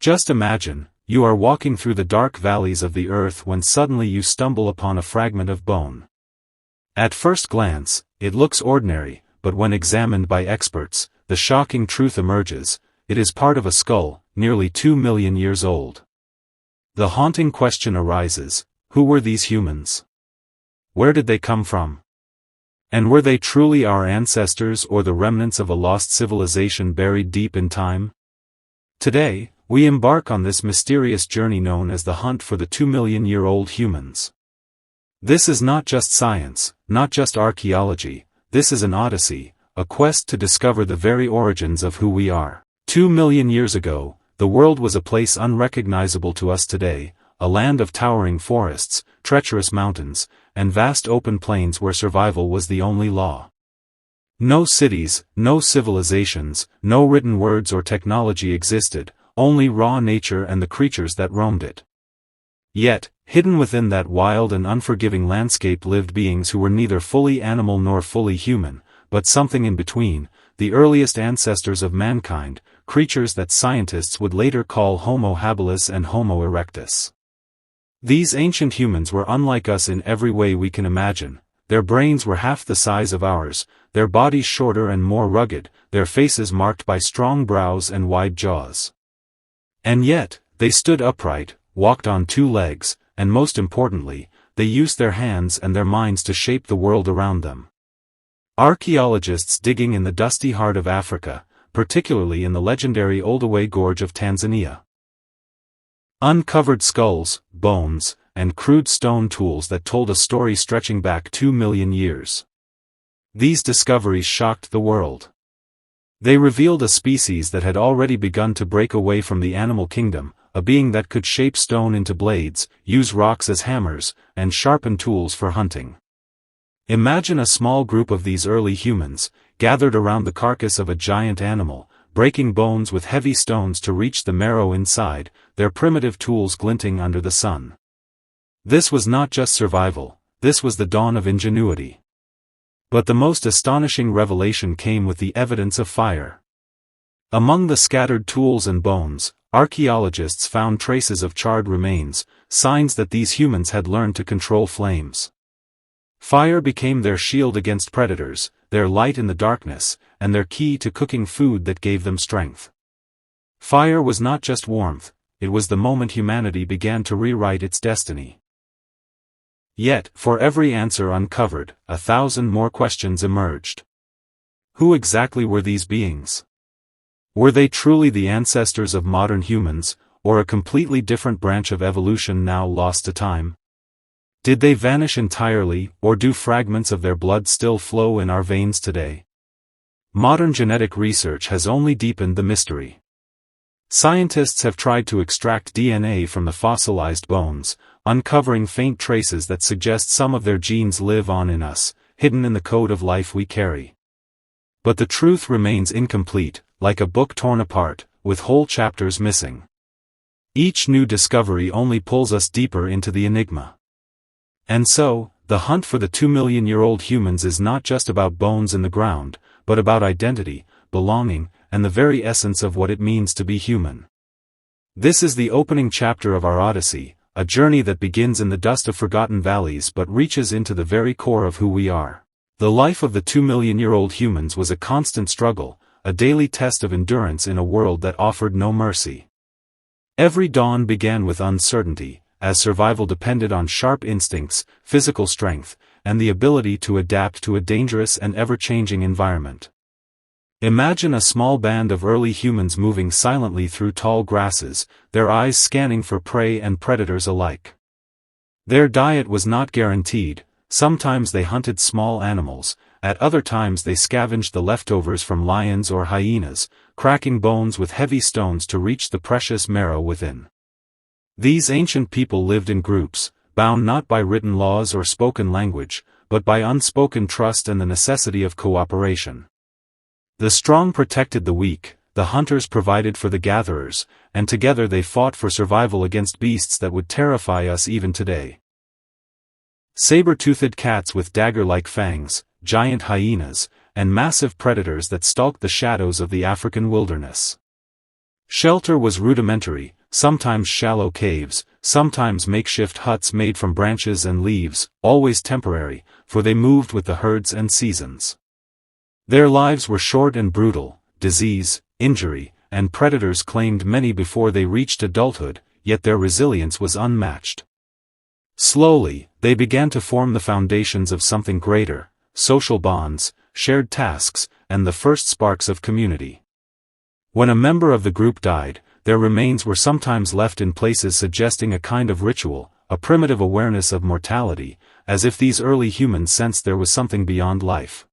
Just imagine, you are walking through the dark valleys of the earth when suddenly you stumble upon a fragment of bone. At first glance, it looks ordinary, but when examined by experts, the shocking truth emerges: it is part of a skull, nearly 2 million years old. The haunting question arises: who were these humans? Where did they come from? And were they truly our ancestors or the remnants of a lost civilization buried deep in time? Today, we embark on this mysterious journey known as the hunt for the 2-million-year-old humans. This is not just science, not just archaeology, this is an odyssey, a quest to discover the very origins of who we are. 2 million years ago, the world was a place unrecognizable to us today, a land of towering forests, treacherous mountains, and vast open plains where survival was the only law. No cities, no civilizations, no written words or technology existed, only raw nature and the creatures that roamed it. Yet, hidden within that wild and unforgiving landscape lived beings who were neither fully animal nor fully human, but something in between, the earliest ancestors of mankind, creatures that scientists would later call Homo habilis and Homo erectus. These ancient humans were unlike us in every way we can imagine. Their brains were half the size of ours, their bodies shorter and more rugged, their faces marked by strong brows and wide jaws. And yet, they stood upright, walked on 2 legs, and most importantly, they used their hands and their minds to shape the world around them. Archaeologists digging in the dusty heart of Africa, particularly in the legendary Olduvai Gorge of Tanzania, uncovered skulls, bones, and crude stone tools that told a story stretching back 2 million years. These discoveries shocked the world. They revealed a species that had already begun to break away from the animal kingdom, a being that could shape stone into blades, use rocks as hammers, and sharpen tools for hunting. Imagine a small group of these early humans, gathered around the carcass of a giant animal, breaking bones with heavy stones to reach the marrow inside, their primitive tools glinting under the sun. This was not just survival, this was the dawn of ingenuity. But the most astonishing revelation came with the evidence of fire. Among the scattered tools and bones, archaeologists found traces of charred remains, signs that these humans had learned to control flames. Fire became their shield against predators, their light in the darkness, and their key to cooking food that gave them strength. Fire was not just warmth, it was the moment humanity began to rewrite its destiny. Yet, for every answer uncovered, 1,000 more questions emerged. Who exactly were these beings? Were they truly the ancestors of modern humans, or a completely different branch of evolution now lost to time? Did they vanish entirely, or do fragments of their blood still flow in our veins today? Modern genetic research has only deepened the mystery. Scientists have tried to extract DNA from the fossilized bones, uncovering faint traces that suggest some of their genes live on in us, hidden in the code of life we carry. But the truth remains incomplete, like a book torn apart, with whole chapters missing. Each new discovery only pulls us deeper into the enigma. And so, the hunt for the 2-million-year-old humans is not just about bones in the ground, but about identity, belonging, and the very essence of what it means to be human. This is the opening chapter of our Odyssey, a journey that begins in the dust of forgotten valleys but reaches into the very core of who we are. The life of the 2-million-year-old humans was a constant struggle, a daily test of endurance in a world that offered no mercy. Every dawn began with uncertainty, as survival depended on sharp instincts, physical strength, and the ability to adapt to a dangerous and ever-changing environment. Imagine a small band of early humans moving silently through tall grasses, their eyes scanning for prey and predators alike. Their diet was not guaranteed. Sometimes they hunted small animals, at other times they scavenged the leftovers from lions or hyenas, cracking bones with heavy stones to reach the precious marrow within. These ancient people lived in groups, bound not by written laws or spoken language, but by unspoken trust and the necessity of cooperation. The strong protected the weak, the hunters provided for the gatherers, and together they fought for survival against beasts that would terrify us even today. Saber-toothed cats with dagger-like fangs, giant hyenas, and massive predators that stalked the shadows of the African wilderness. Shelter was rudimentary, sometimes shallow caves, sometimes makeshift huts made from branches and leaves, always temporary, for they moved with the herds and seasons. Their lives were short and brutal. Disease, injury, and predators claimed many before they reached adulthood, yet their resilience was unmatched. Slowly, they began to form the foundations of something greater: social bonds, shared tasks, and the first sparks of community. When a member of the group died, their remains were sometimes left in places suggesting a kind of ritual, a primitive awareness of mortality, as if these early humans sensed there was something beyond life.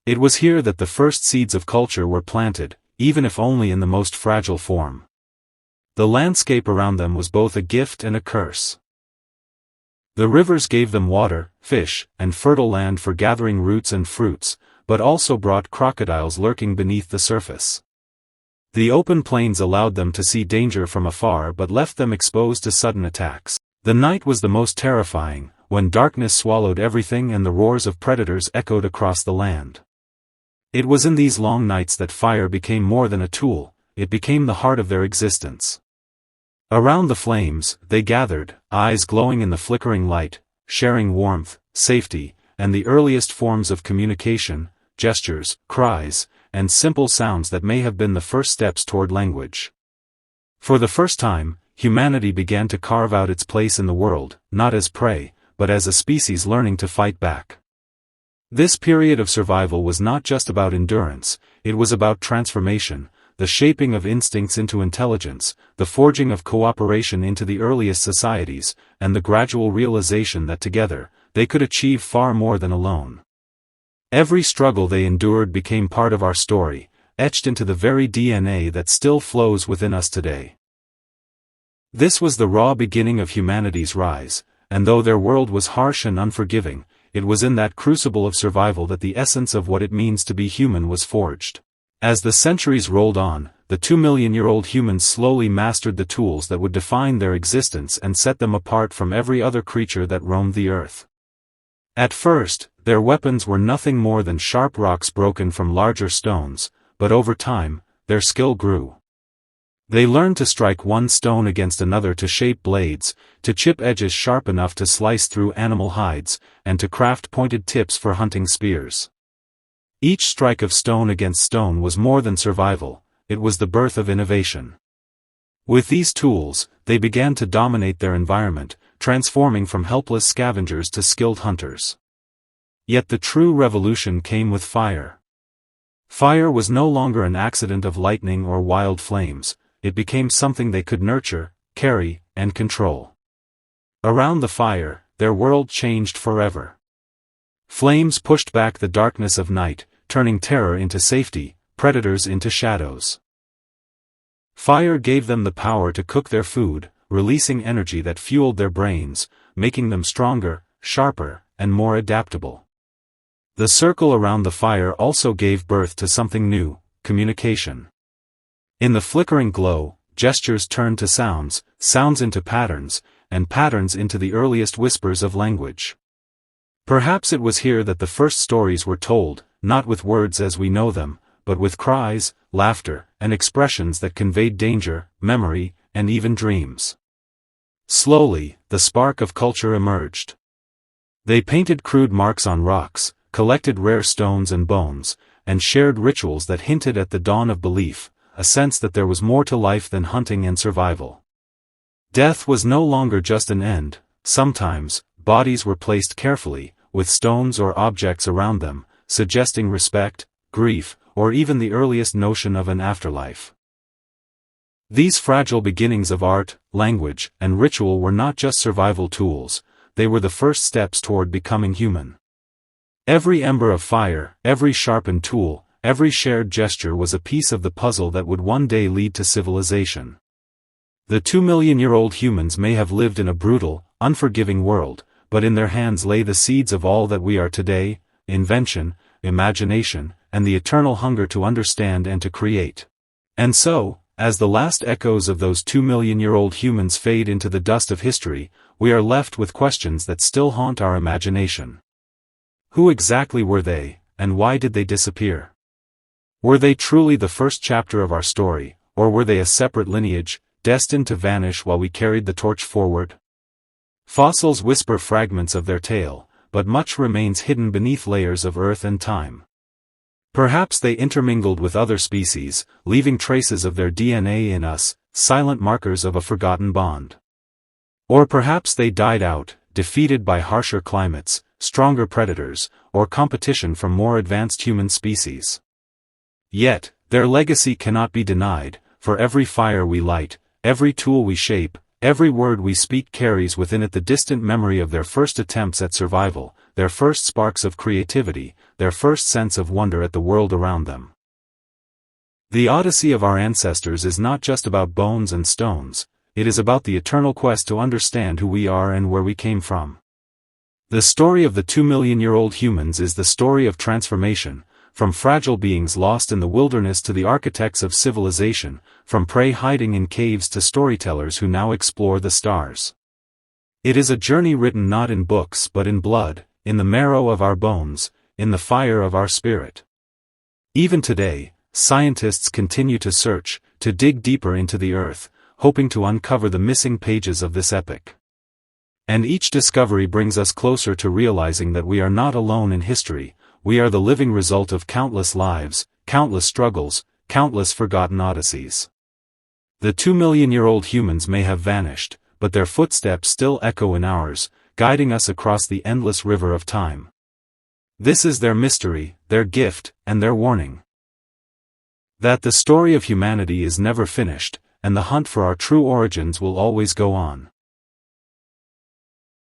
It was here that the first seeds of culture were planted, even if only in the most fragile form. The landscape around them was both a gift and a curse. The rivers gave them water, fish, and fertile land for gathering roots and fruits, but also brought crocodiles lurking beneath the surface. The open plains allowed them to see danger from afar but left them exposed to sudden attacks. The night was the most terrifying, when darkness swallowed everything and the roars of predators echoed across the land. It was in these long nights that fire became more than a tool, it became the heart of their existence. Around the flames, they gathered, eyes glowing in the flickering light, sharing warmth, safety, and the earliest forms of communication: gestures, cries, and simple sounds that may have been the first steps toward language. For the first time, humanity began to carve out its place in the world, not as prey, but as a species learning to fight back. This period of survival was not just about endurance, it was about transformation, the shaping of instincts into intelligence, the forging of cooperation into the earliest societies, and the gradual realization that together, they could achieve far more than alone. Every struggle they endured became part of our story, etched into the very DNA that still flows within us today. This was the raw beginning of humanity's rise, and though their world was harsh and unforgiving, it was in that crucible of survival that the essence of what it means to be human was forged. As the centuries rolled on, the 2-million-year-old humans slowly mastered the tools that would define their existence and set them apart from every other creature that roamed the earth. At first, their weapons were nothing more than sharp rocks broken from larger stones, but over time, their skill grew. They learned to strike one stone against another to shape blades, to chip edges sharp enough to slice through animal hides, and to craft pointed tips for hunting spears. Each strike of stone against stone was more than survival, it was the birth of innovation. With these tools, they began to dominate their environment, transforming from helpless scavengers to skilled hunters. Yet the true revolution came with fire. Fire was no longer an accident of lightning or wild flames, it became something they could nurture, carry, and control. Around the fire, their world changed forever. Flames pushed back the darkness of night, turning terror into safety, predators into shadows. Fire gave them the power to cook their food, releasing energy that fueled their brains, making them stronger, sharper, and more adaptable. The circle around the fire also gave birth to something new: communication. In the flickering glow, gestures turned to sounds, sounds into patterns, and patterns into the earliest whispers of language. Perhaps it was here that the first stories were told, not with words as we know them, but with cries, laughter, and expressions that conveyed danger, memory, and even dreams. Slowly, the spark of culture emerged. They painted crude marks on rocks, collected rare stones and bones, and shared rituals that hinted at the dawn of belief, a sense that there was more to life than hunting and survival. Death was no longer just an end. Sometimes, bodies were placed carefully, with stones or objects around them, suggesting respect, grief, or even the earliest notion of an afterlife. These fragile beginnings of art, language, and ritual were not just survival tools, they were the first steps toward becoming human. Every ember of fire, every sharpened tool, every shared gesture was a piece of the puzzle that would one day lead to civilization. The 2-million-year-old humans may have lived in a brutal, unforgiving world, but in their hands lay the seeds of all that we are today: invention, imagination, and the eternal hunger to understand and to create. And so, as the last echoes of those 2-million-year-old humans fade into the dust of history, we are left with questions that still haunt our imagination. Who exactly were they, and why did they disappear? Were they truly the first chapter of our story, or were they a separate lineage, destined to vanish while we carried the torch forward? Fossils whisper fragments of their tale, but much remains hidden beneath layers of earth and time. Perhaps they intermingled with other species, leaving traces of their DNA in us, silent markers of a forgotten bond. Or perhaps they died out, defeated by harsher climates, stronger predators, or competition from more advanced human species. Yet, their legacy cannot be denied, for every fire we light, every tool we shape, every word we speak carries within it the distant memory of their first attempts at survival, their first sparks of creativity, their first sense of wonder at the world around them. The Odyssey of our ancestors is not just about bones and stones, it is about the eternal quest to understand who we are and where we came from. The story of the 2-million-year-old humans is the story of transformation, from fragile beings lost in the wilderness to the architects of civilization, from prey hiding in caves to storytellers who now explore the stars. It is a journey written not in books but in blood, in the marrow of our bones, in the fire of our spirit. Even today, scientists continue to search, to dig deeper into the earth, hoping to uncover the missing pages of this epic. And each discovery brings us closer to realizing that we are not alone in history, we are the living result of countless lives, countless struggles, countless forgotten odysseys. The 2-million-year-old humans may have vanished, but their footsteps still echo in ours, guiding us across the endless river of time. This is their mystery, their gift, and their warning. That the story of humanity is never finished, and the hunt for our true origins will always go on.